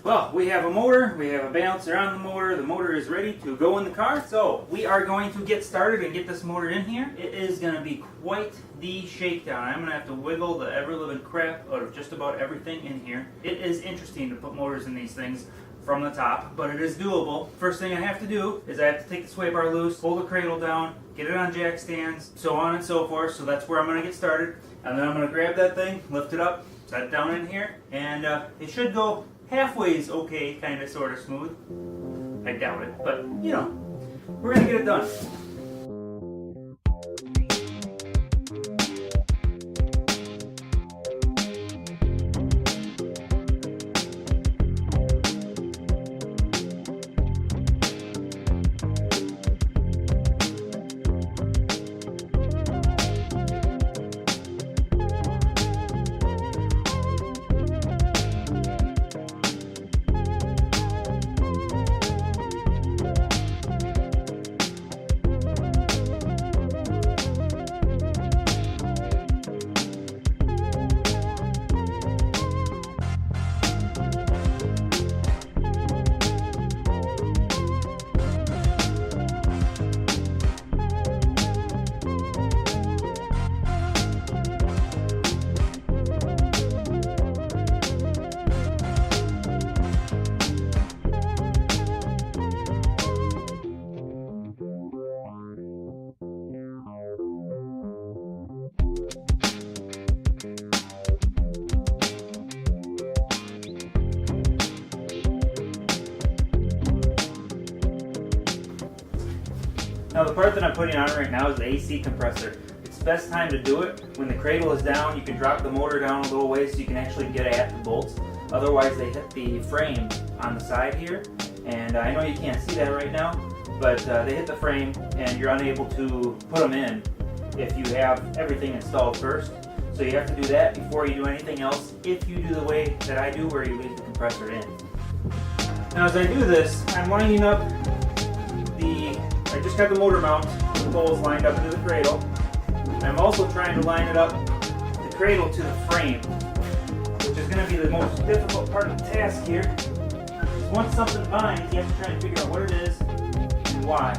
Well, we have a motor, we have a balancer on the motor is ready to go in the car. So we are going to get started and get this motor in here. It is going to be quite the shakedown. I'm going to have to wiggle the ever-living crap out of just about everything in here. It is interesting to put motors in these things from the top, but it is doable. First thing I have to do is I have to take the sway bar loose, pull the cradle down, get it on jack stands, so on and so forth. So that's where I'm going to get started. And then I'm going to grab that thing, lift it up, set it down in here, and it should go halfway's okay, kind of, sort of smooth. I doubt it, but you know, we're gonna get it done. Now the part that I'm putting on right now is the AC compressor. It's the best time to do it when the cradle is down. You can drop the motor down a little way so you can actually get at the bolts. Otherwise they hit the frame on the side here. And I know you can't see that right now, but they hit the frame and you're unable to put them in if you have everything installed first. So you have to do that before you do anything else if you do the way that I do, where you leave the compressor in. Now as I do this, I'm lining up I just got the motor mount, the poles lined up into the cradle. I'm also trying to line it up, the cradle to the frame, which is going to be the most difficult part of the task here. Once something binds, you have to try and figure out what it is and why.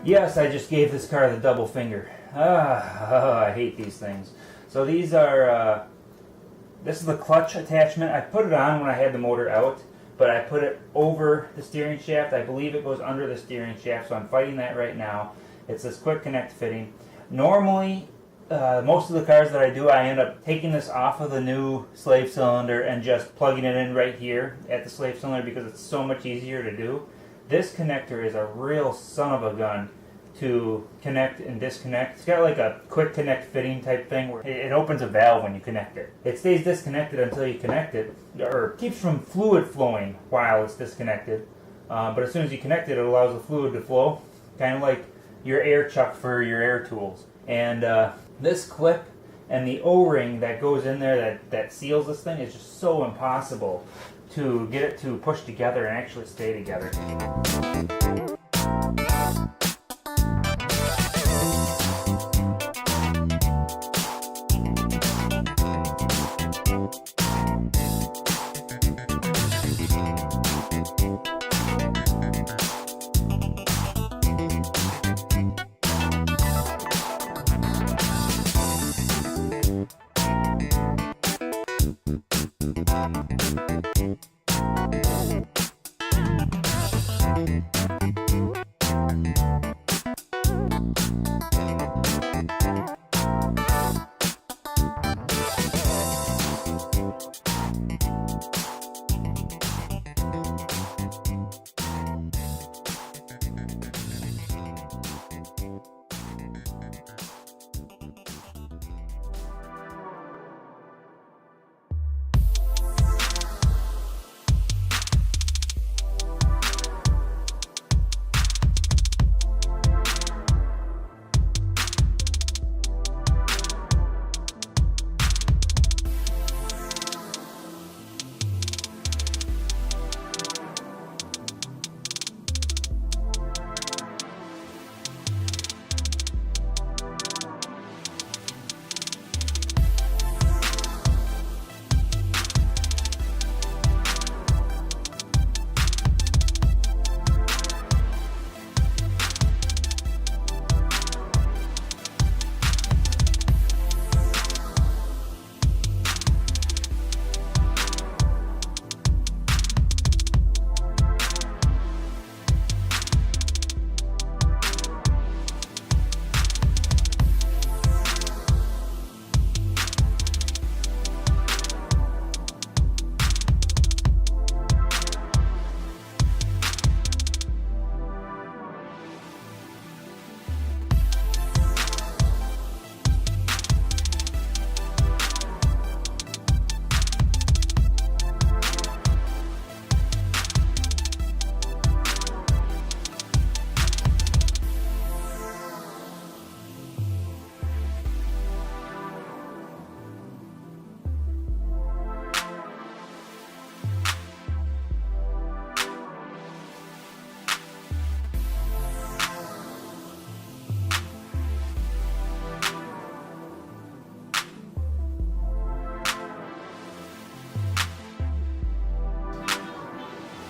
Yes, I just gave this car the double finger. I hate these things. So these are, this is the clutch attachment. I put it on when I had the motor out, but I put it over the steering shaft. I believe it goes under the steering shaft, so I'm fighting that right now. It's this quick connect fitting. Normally, most of the cars that I do, I end up taking this off of the new slave cylinder and just plugging it in right here at the slave cylinder because it's so much easier to do. This connector is a real son of a gun to connect and disconnect. It's got like a quick connect fitting type thing where it opens a valve when you connect it. It stays disconnected until you connect it, or keeps from fluid flowing while it's disconnected. But as soon as you connect it, it allows the fluid to flow, kind of like your air chuck for your air tools. And this clip and the O-ring that goes in there that seals this thing is just so impossible to get it to push together and actually stay together.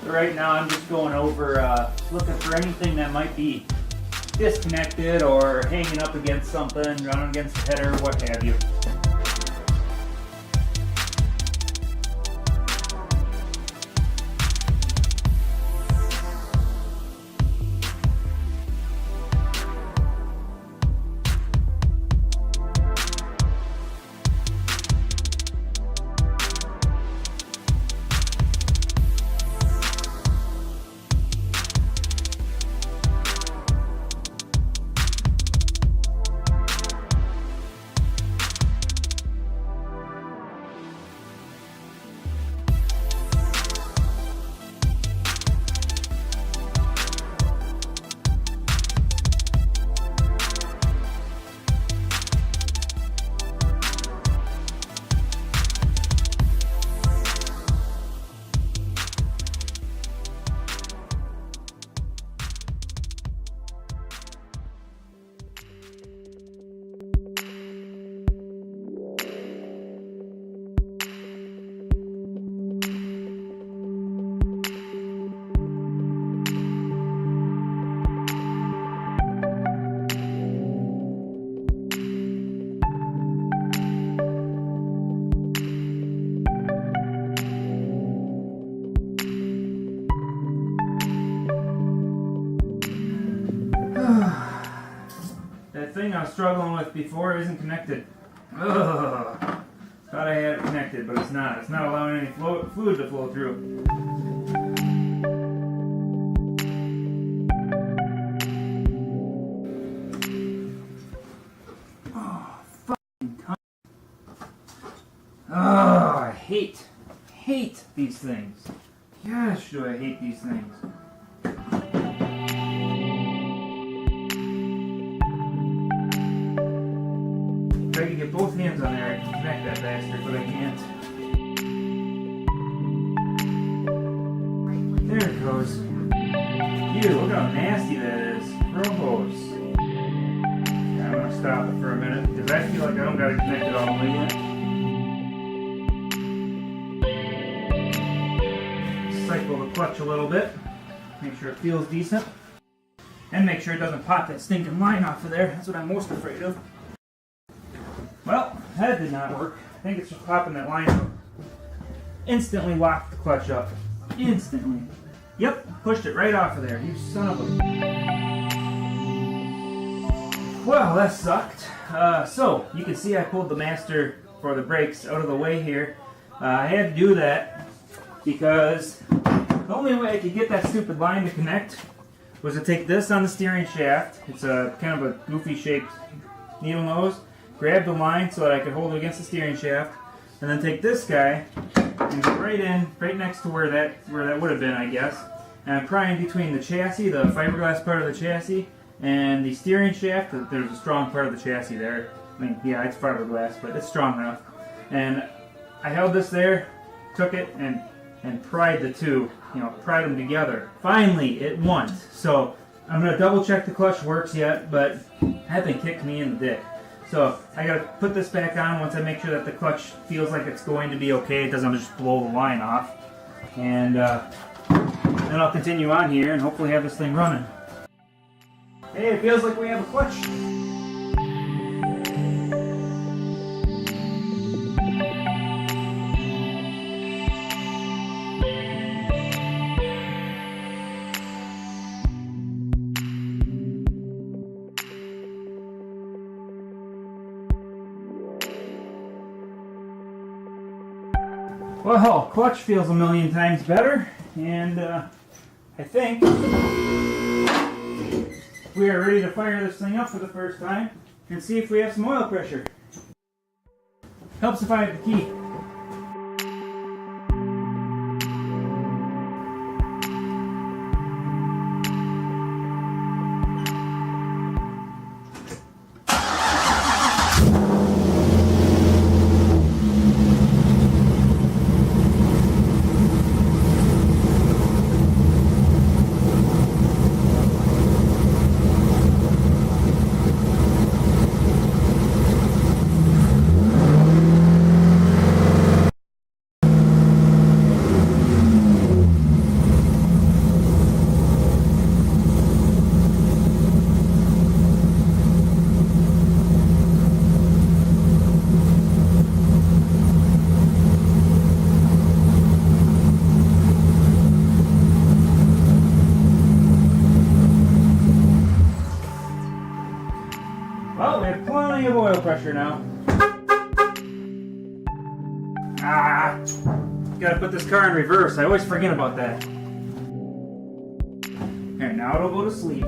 Right now I'm just going over looking for anything that might be disconnected or hanging up against something, running against the header, what have you. That thing I was struggling with before isn't connected. Ugh. Thought I had it connected, but it's not. It's not allowing any fluid to flow through. Oh, fucking cunt. Oh, I hate these things. Gosh, do I hate these things. If I could get both hands on there, I can connect that bastard, but I can't. There it goes. Ew, look how nasty that is. Gross. Yeah, I'm gonna stop it for a minute, because I feel like I don't got it connected all the way yet. Cycle the clutch a little bit. Make sure it feels decent. And make sure it doesn't pop that stinking line off of there. That's what I'm most afraid of. Well, that did not work. I think it's just popping that line up. Instantly locked the clutch up. Instantly. Yep, pushed it right off of there. You son of a... Well, that sucked. So, you can see I pulled the master for the brakes out of the way here. I had to do that because the only way I could get that stupid line to connect was to take this on the steering shaft. It's a kind of a goofy shaped needle nose. Grab the line so that I could hold it against the steering shaft, and then take this guy and go right in, right next to where that would have been, I guess. And I'm prying between the chassis, the fiberglass part of the chassis, and the steering shaft. There's a strong part of the chassis there. I mean, yeah, it's fiberglass, but it's strong enough. And I held this there, took it, and pried the two, pried them together. Finally, it won. So I'm gonna double check the clutch works yet, but that thing kicked me in the dick. So I gotta put this back on once I make sure that the clutch feels like it's going to be okay. It doesn't just blow the line off. And then I'll continue on here and hopefully have this thing running. Hey, it feels like we have a clutch. Well, clutch feels a million times better, and I think we are ready to fire this thing up for the first time and see if we have some oil pressure. Helps if I have the key. of oil pressure now. Ah, gotta put this car in reverse. I always forget about that. Here, now it'll go to sleep.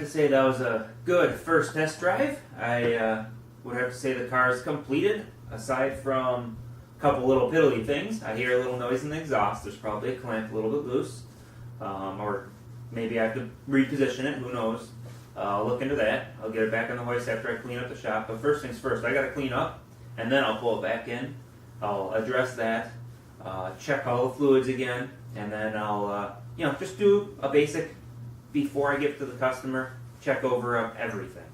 Say that was a good first test drive. I would have to say the car is completed, aside from a couple little piddly things. I hear a little noise in the exhaust. There's probably a clamp a little bit loose, or maybe I have to reposition it, who knows. I'll look into that. I'll get it back on the hoist after I clean up the shop. But first things first, I got to clean up, and then I'll pull it back in. I'll address that, check all the fluids again, and then I'll just do a basic before I give it to the customer. Check over everything,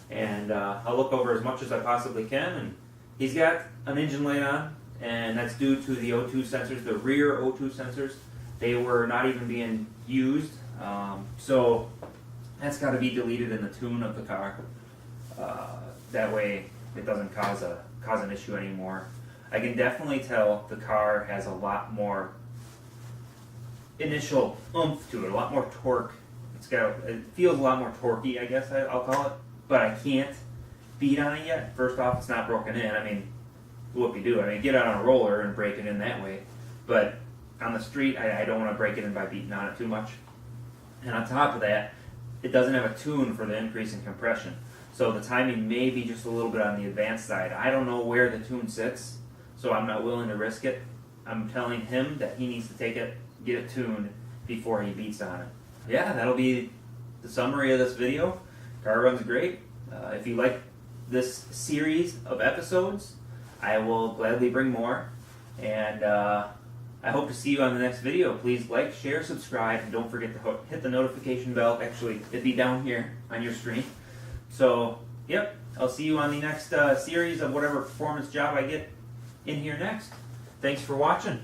and I'll look over as much as I possibly can. And he's got an engine light on, and that's due to the O2 sensors, the rear O2 sensors. They were not even being used, so that's got to be deleted in the tune of the car. That way, it doesn't cause an issue anymore. I can definitely tell the car has a lot more initial oomph to it, a lot more torque. It feels a lot more torquey, I guess I'll call it, but I can't beat on it yet. First off, it's not broken in. I mean, whoop-de-doo. I mean, get it on a roller and break it in that way, but on the street, I don't want to break it in by beating on it too much. And on top of that, it doesn't have a tune for the increase in compression, so the timing may be just a little bit on the advanced side. I don't know where the tune sits, so I'm not willing to risk it. I'm telling him that he needs to take it, get it tuned before he beats on it. Yeah, that'll be the summary of this video. Car runs great. If you like this series of episodes, I will gladly bring more. And I hope to see you on the next video. Please like, share, subscribe, and don't forget to hit the notification bell. Actually, it'd be down here on your screen. So, yep, I'll see you on the next series of whatever performance job I get in here next. Thanks for watching.